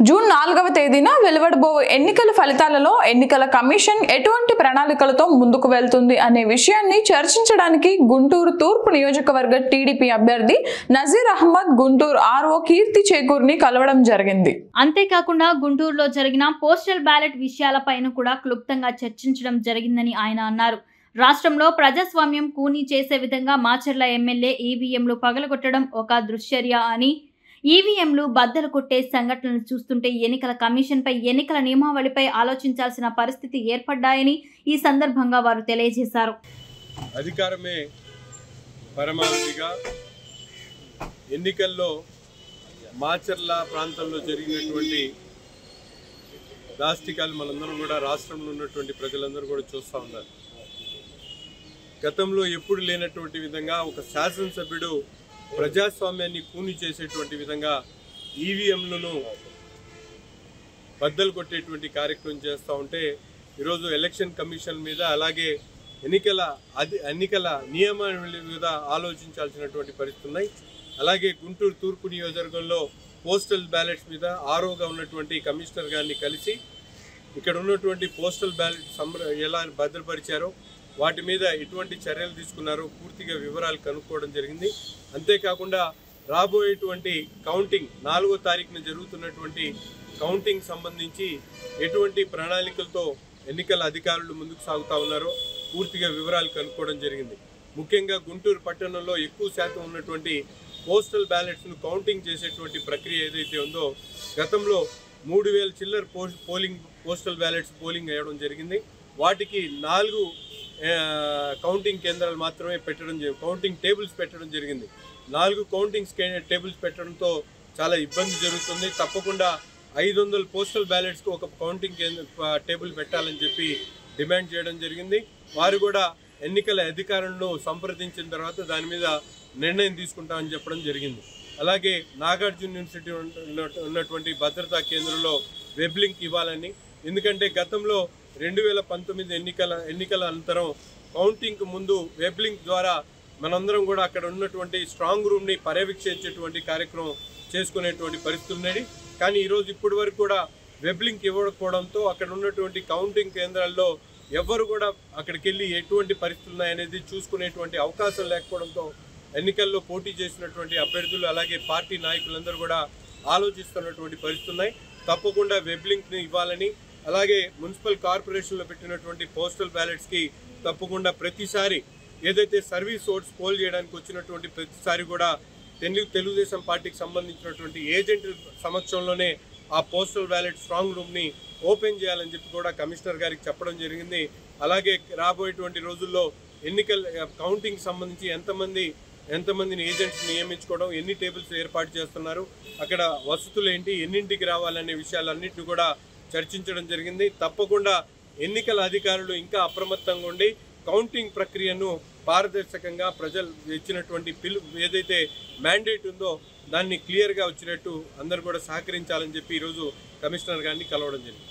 June 4వ తేదీన వెలువడబో ఎన్నికల ఫలితాలలో ఎన్నికల కమిషన్ ఎటువంటి ప్రణాళికలతో ముందుకు వెళ్తుంది అనే విషయాన్ని చర్చించడానికి గుంటూరు తూర్పు నియోజకవర్గ టీడీపీ అభ్యర్థి నజీర్ అహ్మద్ గుంటూరు ఆర్ఓ కీర్తి చేకూర్ని కలవడం జరిగింది. అంతేకాకుండా గుంటూరులో జరిగిన పోస్టల్ బ్యాలెట్ విషయాలపైన కూడా క్లుప్తంగా చర్చించడం జరిగిందని ఆయన అన్నారు. రాష్ట్రంలో ప్రజాస్వామ్యం కూనీ చేసే విధంగా మాచర్ల ఎమ్మెల్యే ఈవీఎంలు పగలగొట్టడం ఒక దుశ్చర్య అని, ఈవీఎంలు బద్దలు కొట్టే సంఘటనలు చూస్తుంటే ఎన్నికల కమిషన్పై ఎన్నికల నియమావళిపై ఆలోచించాల్సిన పరిస్థితి ఏర్పడ్డాయని ఈ సందర్భంగా వారు తెలియజేశారు. అధికారమే పరమావధిగా ఎన్నికల్లో మాచర్ల ప్రాంతంలో జరిగినటువంటి దాష్టికాలు మనందరం కూడా రాష్ట్రంలో ఉన్నటువంటి ప్రజలందరూ కూడా చూస్తూ ఉన్నారు. గతంలో ఎప్పుడు లేనటువంటి విధంగా ఒక శాసనసభ్యుడు ప్రజాస్వామ్యాన్ని కూని చేసేటువంటి విధంగా ఈవీఎంలను బద్దలు కొట్టేటువంటి కార్యక్రమం చేస్తూ ఉంటే ఈరోజు ఎలక్షన్ కమిషన్ మీద అలాగే ఎన్నికల నియమావళి మీద ఆలోచించాల్సినటువంటి పరిస్థితి ఉన్నాయి. అలాగే గుంటూరు తూర్పు నియోజకవర్గంలో పోస్టల్ బ్యాలెట్స్ మీద ఆరోగా ఉన్నటువంటి కమిషనర్ గారిని కలిసి ఇక్కడ ఉన్నటువంటి పోస్టల్ బ్యాలెట్ ఎలా భద్రపరిచారో వాటి మీద ఎటువంటి చర్యలు తీసుకున్నారో పూర్తిగా వివరాలు కనుక్కోవడం జరిగింది. అంతేకాకుండా రాబోయేటువంటి కౌంటింగ్ 4వ తారీఖున జరుగుతున్నటువంటి కౌంటింగ్ సంబంధించి ఎటువంటి ప్రణాళికలతో ఎన్నికల అధికారులు ముందుకు సాగుతూ ఉన్నారో పూర్తిగా వివరాలు కనుక్కోవడం జరిగింది. ముఖ్యంగా గుంటూరు పట్టణంలో ఎక్కువ శాతం ఉన్నటువంటి పోస్టల్ బ్యాలెట్స్ను కౌంటింగ్ చేసేటువంటి ప్రక్రియ ఏదైతే ఉందో గతంలో 3000 చిల్లర పోస్టల్ బ్యాలెట్స్ పోలింగ్ అయ్యడం జరిగింది. వాటికి 4 కౌంటింగ్ కేంద్రాలు మాత్రమే కౌంటింగ్ టేబుల్స్ పెట్టడం జరిగింది. 4 కౌంటింగ్ టేబుల్స్ పెట్టడంతో చాలా ఇబ్బంది జరుగుతుంది. తప్పకుండా 500 పోస్టల్ బ్యాలెట్స్కి ఒక కౌంటింగ్ టేబుల్ పెట్టాలని చెప్పి డిమాండ్ చేయడం జరిగింది. వారు కూడా ఎన్నికల అధికారులను సంప్రదించిన తర్వాత దాని మీద నిర్ణయం తీసుకుంటామని చెప్పడం జరిగింది. అలాగే నాగార్జున యూనివర్సిటీ ఉన్నటువంటి భద్రతా కేంద్రంలో వెబ్ లింక్ ఇవ్వాలని, ఎందుకంటే గతంలో 2019 ఎన్నికల అనంతరం కౌంటింగ్కు ముందు వెబ్ లింక్ ద్వారా మనందరం కూడా అక్కడ ఉన్నటువంటి స్ట్రాంగ్ రూమ్ని పర్యవేక్షించేటువంటి కార్యక్రమం చేసుకునేటువంటి పరిస్థితులు ఉన్నాయి. కానీ ఈరోజు ఇప్పటి వరకు కూడా వెబ్ లింక్ ఇవ్వకపోవడంతో అక్కడ ఉన్నటువంటి కౌంటింగ్ కేంద్రాల్లో ఎవరు కూడా అక్కడికి వెళ్ళి ఎటువంటి పరిస్థితులు ఉన్నాయనేది చూసుకునేటువంటి అవకాశం లేకపోవడంతో ఎన్నికల్లో పోటీ చేసినటువంటి అభ్యర్థులు అలాగే పార్టీ నాయకులందరూ కూడా ఆలోచిస్తున్నటువంటి పరిస్థితులు ఉన్నాయి. తప్పకుండా వెబ్ లింక్ని ఇవ్వాలని, అలాగే మున్సిపల్ కార్పొరేషన్లో పెట్టినటువంటి పోస్టల్ బ్యాలెట్స్కి తప్పకుండా ప్రతిసారి ఏదైతే సర్వీస్ ఓట్స్ పోల్ చేయడానికి వచ్చినటువంటి ప్రతిసారి కూడా తెలుగుదేశం పార్టీకి సంబంధించినటువంటి ఏజెంట్ల సమక్షంలోనే ఆ పోస్టల్ బ్యాలెట్ స్ట్రాంగ్ రూమ్ని ఓపెన్ చేయాలని చెప్పి కూడా కమిషనర్ గారికి చెప్పడం జరిగింది. అలాగే రాబోయేటువంటి రోజుల్లో ఎన్నికల కౌంటింగ్ సంబంధించి ఎంతమందిని ఏజెంట్స్ నియమించుకోవడం, ఎన్ని టేబుల్స్ ఏర్పాటు చేస్తున్నారు, అక్కడ వసతులు ఏంటి, ఎన్నింటికి రావాలనే విషయాలన్నింటినీ కూడా చర్చించడం జరిగింది. తప్పకుండా ఎన్నికల అధికారులు ఇంకా అప్రమత్తంగా ఉండి కౌంటింగ్ ప్రక్రియను పారదర్శకంగా ప్రజలు ఇచ్చినటువంటి ఏదైతే మ్యాండేట్ ఉందో దాన్ని క్లియర్గా వచ్చినట్టు అందరూ కూడా సహకరించాలని చెప్పి ఈరోజు కమిషనర్ గారిని కలవడం జరిగింది.